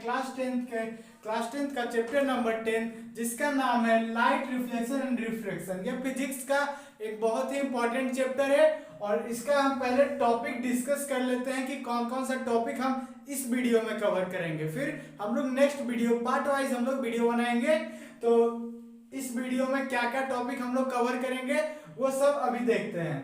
Class tenth का chapter number 10 जिसका नाम है लाइट रिफ्लेक्शन एंड रिफ्रैक्शन। ये फिजिक्स का एक बहुत ही इंपॉर्टेंट चैप्टर है और इसका हम पहले टॉपिक डिस्कस कर लेते हैं कि कौन कौन सा टॉपिक हम इस वीडियो में कवर करेंगे। फिर हम लोग नेक्स्ट वीडियो पार्ट वाइज हम लोग वीडियो बनाएंगे। तो इस वीडियो में क्या क्या टॉपिक हम लोग कवर करेंगे वो सब अभी देखते हैं।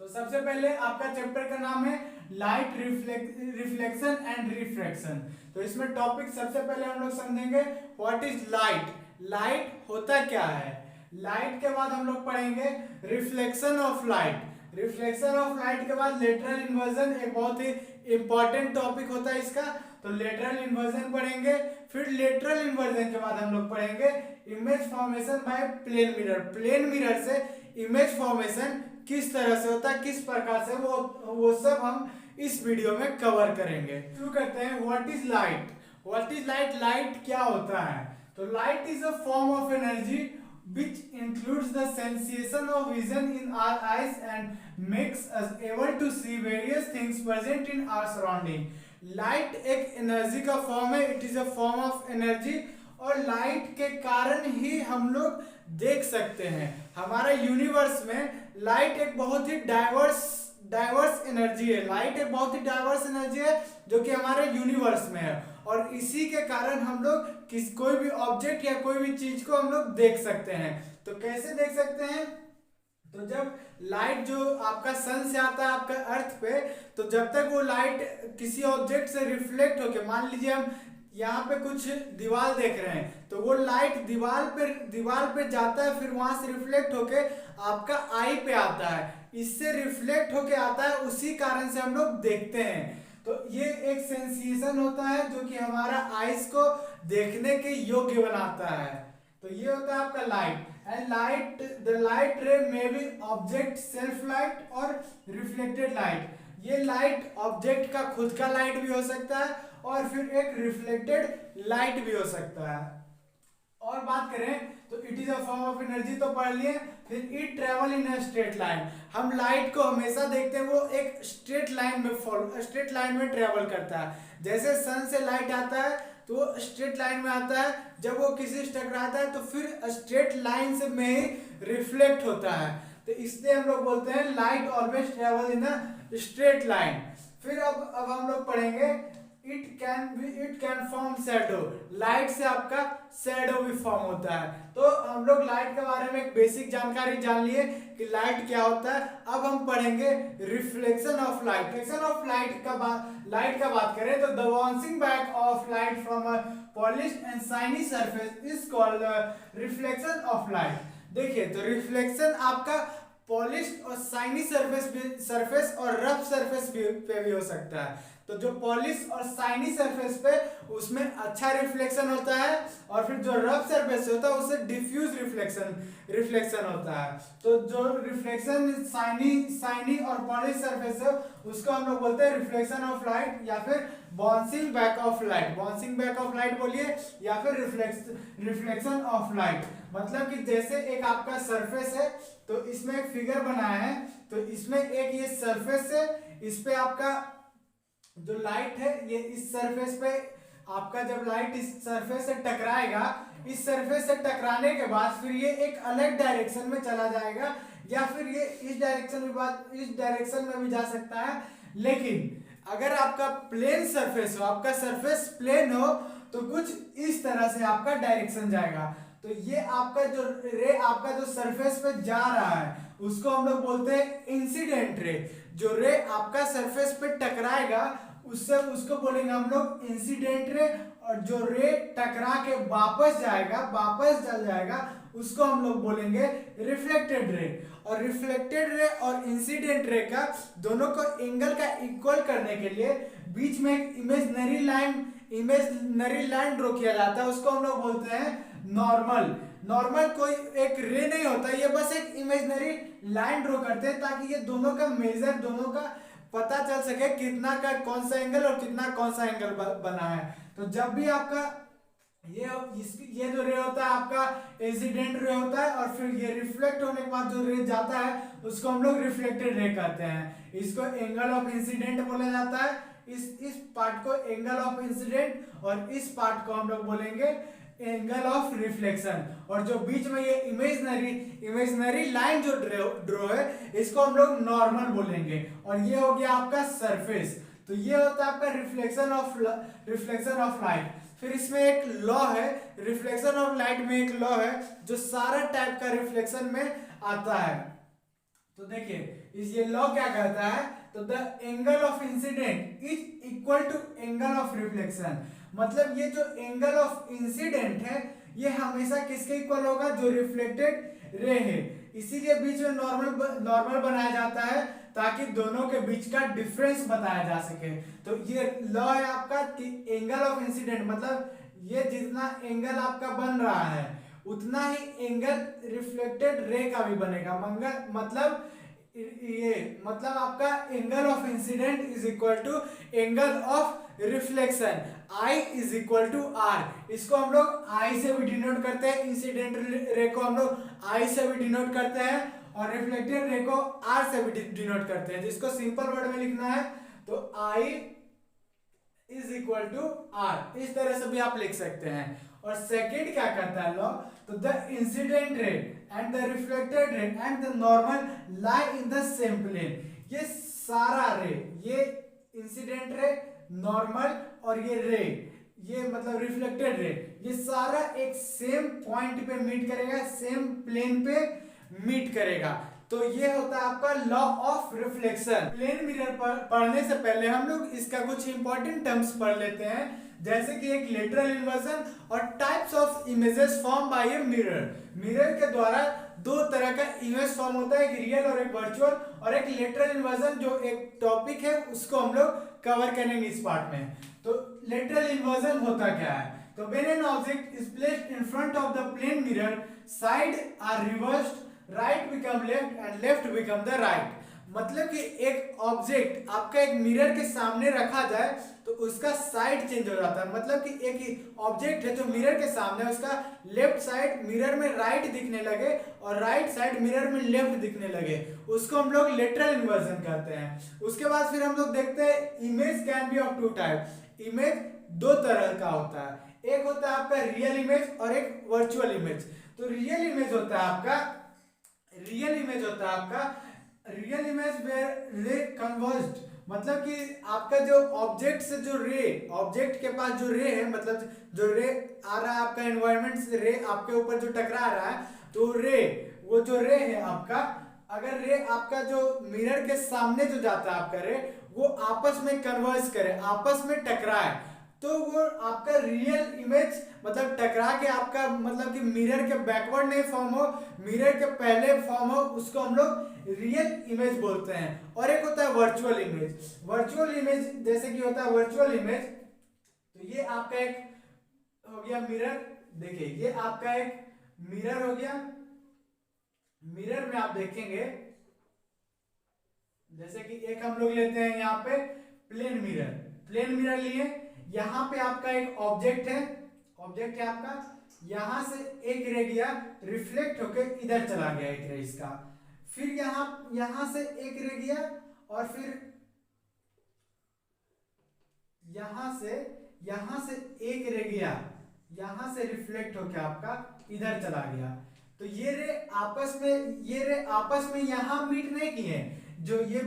तो सबसे पहले आपका चैप्टर का नाम है लाइट रिफ्लेक्शन एंड रिफ्रैक्शन। तो इसमें टॉपिक सबसे पहले हम लोग समझेंगे व्हाट इज लाइट, लाइट होता क्या है। लाइट के बाद हम लोग पढ़ेंगे reflection of light, reflection of light के बाद लेटरल इन्वर्जन, एक बहुत ही इंपॉर्टेंट टॉपिक होता है इसका। तो लेटरल इन्वर्जन पढ़ेंगे। फिर लेटरल इन्वर्जन के बाद हम लोग पढ़ेंगे image formation by plane mirror, plane mirror से इमेज फॉर्मेशन किस तरह से होता है, किस प्रकार से वो सब हम इस वीडियो में कवर करेंगे। शुरू करते हैं। What is light, what is light, light क्या होता है। तो light is a form of energy which includes the sensation of vision in our eyes and makes us able to see various things present in our surrounding. Light एक energy का form है, it is a form of energy और light के कारण ही हम लोग देख सकते हैं। हमारा यूनिवर्स में लाइट एक बहुत ही डाइवर्स एनर्जी है, लाइट एक बहुत ही डाइवर्स एनर्जी है जो कि हमारे यूनिवर्स में है और इसी के कारण हम लोग कोई भी ऑब्जेक्ट या कोई भी चीज को हम लोग देख सकते हैं। तो कैसे देख सकते हैं, तो जब लाइट जो आपका सन से आता है आपका अर्थ पे, तो जब तक वो लाइट किसी ऑब्जेक्ट से रिफ्लेक्ट होके, मान लीजिए हम यहाँ पे कुछ दीवार देख रहे हैं तो वो लाइट दीवार पे जाता है, फिर वहां से रिफ्लेक्ट होके आपका आई पे आता है, इससे रिफ्लेक्ट होके आता है, उसी कारण से हम लोग देखते हैं। तो ये एक सेंसेशन होता है जो कि हमारा आईज को देखने के योग्य बनाता है। तो ये होता है आपका light. And light, the light रे may be object self light और रिफ्लेक्टेड लाइट। ये लाइट ऑब्जेक्ट का खुद का लाइट भी हो सकता है और फिर एक रिफ्लेक्टेड लाइट भी हो सकता है। और बात करें तो it is a form of energy तो पढ़ लिए। फिर it travel in a straight line, हम लाइट को हमेशा देखते हैं वो एक स्ट्रेट लाइन में ट्रेवल करता है। जैसे सन से लाइट आता है तो वो स्ट्रेट लाइन में आता है, जब वो किसी से टकराता है तो फिर स्ट्रेट लाइन से में ही रिफ्लेक्ट होता है। तो इसलिए हम लोग बोलते हैं light always travel in a straight line. फिर अब हम लोग पढ़ेंगे it can form shadow, light से आपका शैडो भी फॉर्म होता है। तो हम लोग लाइट के बारे में एक बेसिक जानकारी जान लिए कि लाइट क्या होता है। अब हम पढ़ेंगे reflection of light. Reflection of light का बात करें तो the bouncing back of light from a polished and shiny surface is called reflection of light. देखिए, तो रिफ्लेक्शन आपका पॉलिश्ड और शाइनी सरफेस और रफ सरफेस पे भी हो सकता है। तो जो पॉलिश और शाइनी सरफेस पे उसमें अच्छा रिफ्लेक्शन होता है और फिर जो रफ सरफेस होता है उससे डिफ्यूज रिफ्लेक्शन होता है। तो जो रिफ्लेक्शन शाइनी और पॉलिश सरफेस है उसको हम लोग बोलते हैं रिफ्लेक्शन ऑफ लाइट या फिर bouncing back of light. Bouncing back of light बोलिए या फिर रिफ्लेक्शन ऑफ लाइट। मतलब कि जैसे एक आपका सरफेस है तो इसमें एक फिगर बनाया है, तो इसमें एक ये सरफेस है, इस पे आपका जो लाइट है ये इस सरफेस पे आपका जब लाइट इस सरफेस से टकराएगा, इस सरफेस से टकराने के बाद फिर ये एक अलग डायरेक्शन में चला जाएगा या फिर ये इस डायरेक्शन में भी जा सकता है। लेकिन अगर आपका प्लेन सरफेस हो, आपका सरफेस प्लेन हो तो कुछ इस तरह से आपका डायरेक्शन जाएगा। तो ये आपका जो रे आपका जो सरफेस पे जा रहा है उसको हम लोग बोलते हैं इंसिडेंट रे। जो रे आपका सरफेस पे टकराएगा उसको बोलेंगे हम लोग इंसिडेंट रे, और जो रे टकरा के वापस चल जाएगा उसको हम लोग बोलेंगे रिफ्लेक्टेड रे। और रिफ्लेक्टेड रे और इंसिडेंट रे का दोनों को एंगल का इक्वल करने के लिए बीच में एक इमेजिनरी लाइन ड्रॉ किया जाता है, उसको हम लोग बोलते हैं नॉर्मल कोई एक रे नहीं होता, ये बस एक इमेजिनरी लाइन ड्रॉ करते हैं ताकि ये दोनों का पता चल सके कितना का कौन सा एंगल और कितना कौन सा एंगल बना है। तो जब भी आपका ये जो रे होता है आपका इंसिडेंट रे होता है और फिर ये रिफ्लेक्ट होने के बाद जो रे जाता है उसको हम लोग रिफ्लेक्टेड रे कहते हैं। इसको एंगल ऑफ इंसिडेंट बोला जाता है, इस पार्ट को एंगल ऑफ इंसिडेंट और इस पार्ट को हम लोग बोलेंगे एंगल ऑफ रिफ्लेक्शन। और जो बीच में ये इमेजिनरी लाइन जो ड्रॉ है इसको हम लोग नॉर्मल बोलेंगे। और ये हो गया आपका सरफेस। तो ये होता है आपका रिफ्लेक्शन ऑफ लाइट। फिर इसमें एक लॉ है, रिफ्लेक्शन ऑफ लाइट में एक लॉ है जो सारा टाइप का रिफ्लेक्शन में आता है। तो देखिए इस ये लॉ क्या कहता है, तो the angle of incident is equal to angle of reflection. मतलब ये जो एंगल ऑफ इंसिडेंट है ये हमेशा किसके इक्वल होगा, जो रिफ्लेक्टेड रे है। इसीलिए बीच में नॉर्मल बनाया जाता है ताकि दोनों के बीच का डिफरेंस बताया जा सके। तो ये लॉ है आपका कि एंगल ऑफ इंसिडेंट मतलब ये जितना एंगल आपका बन रहा है उतना ही एंगल रिफ्लेक्टेड रे का भी बनेगा। मतलब आपका angle of incident is equal to angle of reflection, I is equal to R। इसको हम लोग I से भी डिनोट करते हैं, इंसिडेंट रे को हम लोग I से भी डिनोट करते हैं और रिफ्लेक्टेड रे को R से भी डिनोट करते हैं। जिसको सिंपल वर्ड में लिखना है तो I is equal to R, इस तरह से भी आप लिख सकते हैं। और सेकेंड क्या कहता है लॉ, तो the incident ray and the reflected ray and the normal lie in the same plane. ये सारा रे, ये इंसिडेंट रे, नॉर्मल और ये रे, ये मतलब रिफ्लेक्टेड रे, ये सारा एक सेम पॉइंट पे मीट करेगा, सेम प्लेन पे मीट करेगा। तो ये होता है आपका law of reflection. Plane mirror पर पढ़ने से पहले हम लोग इसका कुछ इंपॉर्टेंट टर्म्स पढ़ लेते हैं, जैसे कि एक लेटरल इन्वर्जन और types of images form by a mirror. Mirror के द्वारा दो तरह का इमेज फॉर्म होता है, एक रियल और एक वर्चुअल, और एक लेटरल इन्वर्जन जो एक टॉपिक है उसको हम लोग कवर करेंगे इस पार्ट में। तो लेटरल इन्वर्जन होता क्या है, तो when an object is placed in front of the plane mirror side are reversed, right become left and left become the right. मतलब कि एक ऑब्जेक्ट आपका एक मिरर के सामने रखा जाए तो उसका साइड चेंज हो जाता है। मतलब कि एक ऑब्जेक्ट है जो मिरर के सामने है, उसका लेफ्ट साइड मिरर में राइट दिखने लगे और राइट साइड मिरर में लेफ्ट दिखने लगे, उसको हम लोग लेटरल इन्वर्जन कहते हैं। उसके बाद फिर हम लोग देखते हैं image can be of two type. Image दो तरह का होता है, एक होता है आपका रियल इमेज और एक वर्चुअल इमेज। तो रियल इमेज होता है आपका रियल इमेज वेयर रे कन्वर्ज्ड, मतलब कि आपका जो ऑब्जेक्ट से जो रे, ऑब्जेक्ट के पास जो रे है, मतलब जो रे आ रहा है आपका एनवायरनमेंट से, रे आपके ऊपर जो टकरा रहा है, तो रे, वो जो रे है आपका, अगर रे आपका जो मिरर के सामने जो जाता है आपका रे, वो आपस में कन्वर्ज करे, आपस में टकराए, तो वो आपका रियल इमेज मतलब टकरा के आपका मतलब कि मिरर के बैकवर्ड नहीं फॉर्म हो, मिरर के पहले फॉर्म हो, उसको हम लोग रियल इमेज बोलते हैं। और एक होता है वर्चुअल इमेज। वर्चुअल इमेज जैसे कि होता है वर्चुअल इमेज, तो ये आपका एक हो गया मिरर। देखिए ये आपका एक मिरर हो गया, मिरर में आप देखेंगे जैसे कि एक हम लोग लेते हैं यहाँ पे प्लेन मिरर लिए, यहाँ पे आपका एक ऑब्जेक्ट है आपका, यहां से एक रे गया रिफ्लेक्ट होकर इधर चला गया एक रे इसका, फिर यहां से एक रे गया और फिर यहां से एक रे गया, यहां से रिफ्लेक्ट होकर आपका इधर चला गया। तो ये रे आपस में यहां मीट नहीं किए, जो ये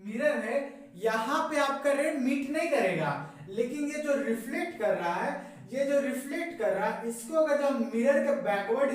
मिरर है यहां पे आपका रे मीट नहीं करेगा, लेकिन ये जो रिफ्लेक्ट कर रहा है इसको अगर हम मिरर के बैकवर्ड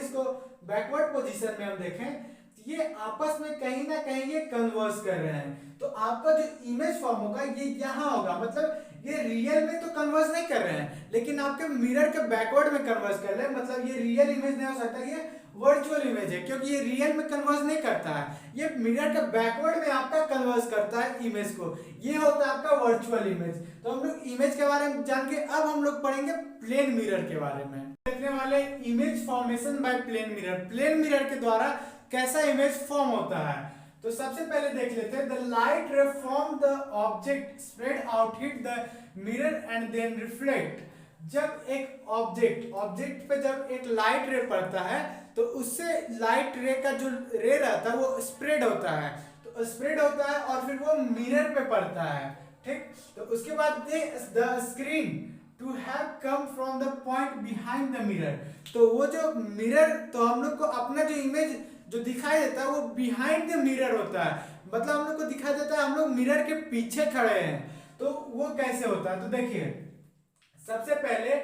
पोजीशन में हम देखें, ये आपस में कहीं ना कहीं ये कन्वर्ज कर रहे हैं। तो आपका जो इमेज फॉर्म होगा ये यहाँ होगा, मतलब ये रियल में तो कन्वर्ज नहीं कर रहे हैं लेकिन आपके मिरर के बैकवर्ड में कन्वर्ज कर रहे हैं। मतलब ये रियल इमेज नहीं हो सकता, ये वर्चुअल इमेज है, क्योंकि ये रियल में कन्वर्ज नहीं करता है, ये मिरर के बैकवर्ड में आपका कन्वर्ज करता है इमेज को। ये होता है आपका वर्चुअल इमेज। तो हम लोग इमेज के बारे में जान के अब हम लोग पढ़ेंगे प्लेन मिरर के बारे में। देखने वाले image formation by plane mirror के द्वारा कैसा इमेज फॉर्म होता है। तो सबसे पहले देख लेते हैं, the light ray from the object spread out hit the mirror and then reflect. जब एक ऑब्जेक्ट पे जब एक लाइट रे पड़ता है तो उससे लाइट रे का जो रे रहता है वो स्प्रेड होता है, और फिर वो मिरर पे पड़ता है, ठीक। तो उसके बाद the screen to have come from the point behind the mirror. तो वो जो मिरर, तो हम लोग को अपना जो इमेज जो दिखाई देता है वो बिहाइंड द मिरर होता है, मतलब हम लोग को दिखाई देता है हम लोग मिरर के पीछे खड़े हैं। तो वो कैसे होता है, तो देखिए सबसे पहले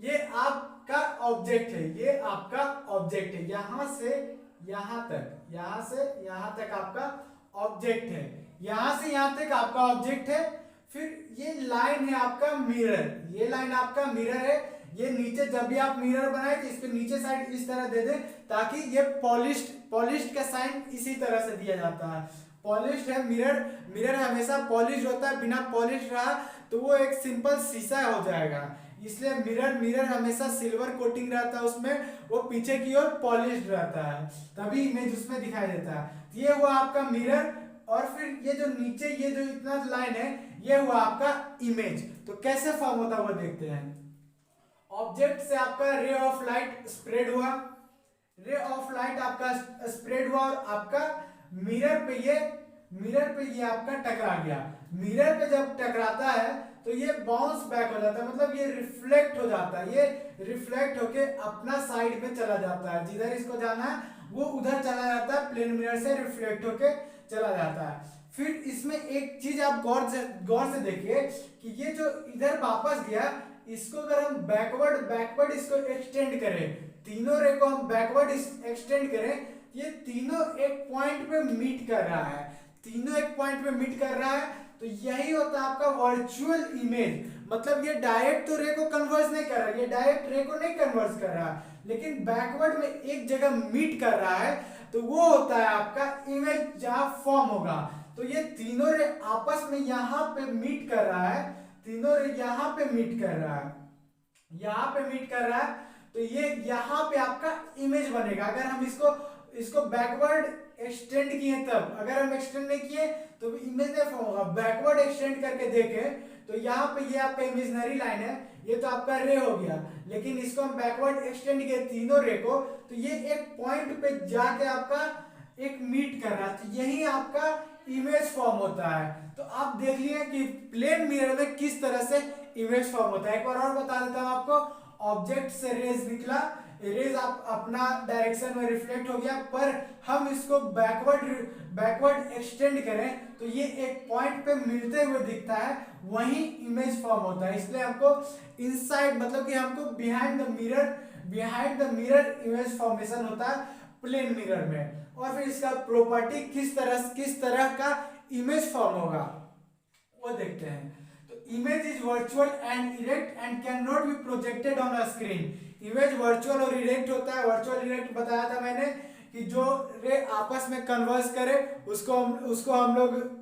ये आपका ऑब्जेक्ट है, ये आपका ऑब्जेक्ट है, यहां से यहां तक, यहां से यहां तक आपका ऑब्जेक्ट है, यहां से यहां तक आपका ऑब्जेक्ट है। फिर ये लाइन है आपका मिरर, ये लाइन आपका मिरर है। ये नीचे जब भी आप मिरर बनाए तो इसके नीचे साइड इस तरह दे दें ताकि ये पॉलिश्ड का साइन इसी तरह से दिया जाता है। पॉलिश्ड है मिरर, मिरर हमेशा पॉलिश होता है, बिना पॉलिश रहा तो वो एक सिंपल शीशा हो जाएगा, इसलिए मिरर हमेशा सिल्वर कोटिंग रहता है उसमें, वो पीछे की ओर पॉलिश्ड रहता है, तभी इमेज उसमें दिखाई देता है। ये हुआ आपका मिरर, और फिर ये जो नीचे ये जो इतना लाइन है ये हुआ आपका इमेज। तो कैसे फॉर्म होता है वो देखते हैं। ऑब्जेक्ट से आपका रे ऑफ लाइट स्प्रेड हुआ, रे ऑफ लाइट आपका स्प्रेड हुआ और आपका मिरर पे ये आपका टकरा गया। मिरर पे जब टकराता है तो ये बाउंस बैक हो जाता है, मतलब ये रिफ्लेक्ट हो जाता है, ये रिफ्लेक्ट होके अपना साइड में चला जाता है, जिधर इसको जाना है वो उधर चला जाता है, प्लेन मिरर से रिफ्लेक्ट होके चला जाता है। फिर इसमें एक चीज आप गौर से देखिए कि ये जो इधर वापस गया, इसको अगर हम बैकवर्ड इसको एक्सटेंड करें, तीनों रे को हम बैकवर्ड एक्सटेंड करें, ये तीनों एक पॉइंट पे मीट कर रहा है, तीनों एक पॉइंट पे मीट कर रहा है। तो यही होता है आपका वर्चुअल इमेज, मतलब ये डायरेक्ट तो रे को कन्वर्स नहीं कर रहा है, ये डायरेक्ट रे को नहीं कन्वर्स कर रहा है, लेकिन बैकवर्ड में एक जगह मीट कर रहा है, तो वो होता है आपका इमेज जहां फॉर्म होगा। तो ये तीनों रे आपस में यहाँ पे मीट कर रहा है, तीनों रे यहाँ पे मीट कर रहा है, यहाँ पे मीट कर रहा है, तो ये यहाँ पे आपका इमेज बनेगा। अगर हम इसको बैकवर्ड एक्सटेंड किए तब, अगर हम एक्सटेंड नहीं किए तो इमेज नहीं फॉर्म होगा। बैकवर्ड एक्सटेंड करके देखें तो यहाँ पे ये आपका इमेजिनरी लाइन है, ये तो आपका रे हो गया, लेकिन इसको हम बैकवर्ड एक्सटेंड किए तीनों रे को, तो ये एक पॉइंट पे जाके आपका एक मीट कर रहा है, तो यही आपका इमेज फॉर्म होता है। तो आप देख लिए कि प्लेन मिरर में किस तरह से इमेज फॉर्म होता है। एक बार और बता देता हूं आपको, ऑब्जेक्ट से रेज निकला, रेज आप अपना डायरेक्शन में रिफ्लेक्ट हो गया, पर हम इसको बैकवर्ड एक्सटेंड करें तो ये एक पॉइंट पे मिलते हुए दिखता है, वही इमेज फॉर्म होता है। इसलिए हमको इनसाइड, मतलब कि हमको behind the mirror image formation होता है प्लेन मिरर में। और फिर इसका प्रॉपर्टी किस तरह का इमेज फॉर्म होगा वो देखते हैं। तो image is virtual and erect and can not be projected on a screen. Image virtual और इरेक्ट होता है। वर्चुअल इरेक्ट बताया था मैंने कि जो रे आपस में कन्वर्स करे उसको हम लोग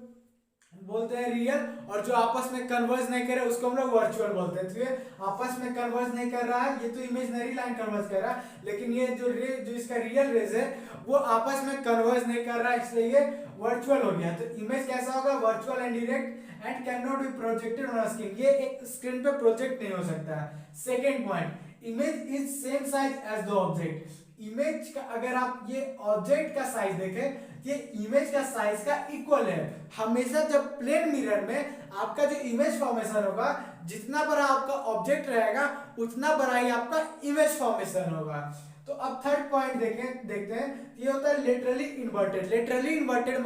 बोलते हैं रियल, और जो आपस में कन्वर्स नहीं करे उसको हम लोग वर्चुअल बोलते हैं। तो ये आपस में कन्वर्स नहीं कर रहा है, ये तो इमेजिनरी लाइन कन्वर्स कर रहा है, लेकिन ये जो इसका रियल रेज है वो आपस में कन्वर्स नहीं कर रहा है, इसलिए ये वर्चुअल हो गया। तो इमेज कैसा होगा, virtual and direct and can not be projected on a screen, ये एक स्क्रीन पे प्रोजेक्ट नहीं हो सकता है। Second point, image is same size as the object. Image का अगर आप ये ऑब्जेक्ट का साइज देखें, ये इमेज का साइज का इक्वल है। हमेशा जब प्लेन मिरर में आपका जो इमेज फॉर्मेशन होगा, जितना बड़ा आपका ऑब्जेक्ट रहेगा उतना बड़ा ही आपका इमेज फॉर्मेशन होगा। तो अब थर्ड पॉइंट देखते हैं, ये होता है लेटरली इन्वर्टेड। लेटरली इन्वर्टेड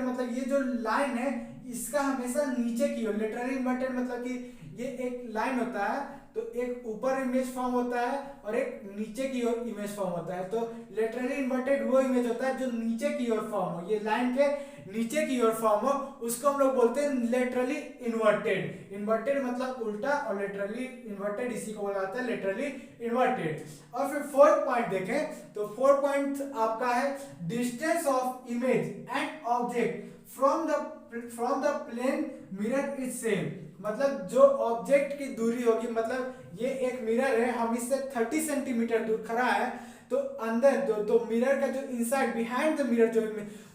मतलब ये जो लाइन है इसका हमेशा नीचे की ओर, लेटरली इन्वर्टेड मतलब कि ये एक लाइन होता है तो एक ऊपर इमेज फॉर्म होता है और एक नीचे की ओर इमेज फॉर्म होता है। तो लेटरली इन्वर्टेड वो इमेज होता है जो नीचे की ओर फॉर्म हो, ये लाइन के नीचे की ओर फॉर्म हो, उसको हम लोग बोलते हैं लेटरली इन्वर्टेड। इन्वर्टेड मतलब उल्टा, और लेटरली इन्वर्टेड इसी को बोला जाता है लेटरली इन्वर्टेड। और फिर फोर्थ पॉइंट देखें तो फोर्थ पॉइंट आपका है distance of image and object from the plane mirror is same. मतलब जो ऑब्जेक्ट की दूरी होगी, मतलब ये एक मिरर है, हम इससे 30 सेंटीमीटर दूर खड़ा है, तो अंदर तो मिरर का जो इनसाइड बिहाइंड द मिरर जो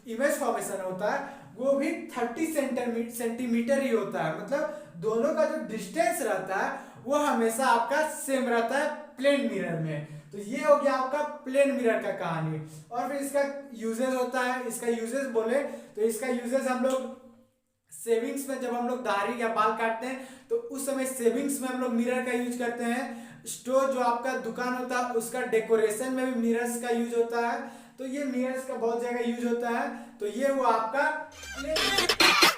इमेज फॉर्मेशन होता है वो भी 30 सेंटीमीटर ही होता है। मतलब दोनों का जो डिस्टेंस रहता है वो हमेशा आपका सेम रहता है प्लेन मिरर में। तो ये हो गया आपका प्लेन मिरर का कहानी। और फिर इसका यूजेस होता है, इसका यूजेस बोले तो इसका यूजेस हम लोग सेविंग्स में जब हम लोग दाढ़ी या बाल काटते हैं तो उस समय सेविंग्स में हम लोग मिरर का यूज करते हैं। स्टोर जो आपका दुकान होता है उसका डेकोरेशन में भी मिरर्स का यूज होता है। तो ये मिरर्स का बहुत जगह यूज होता है। तो ये वो आपका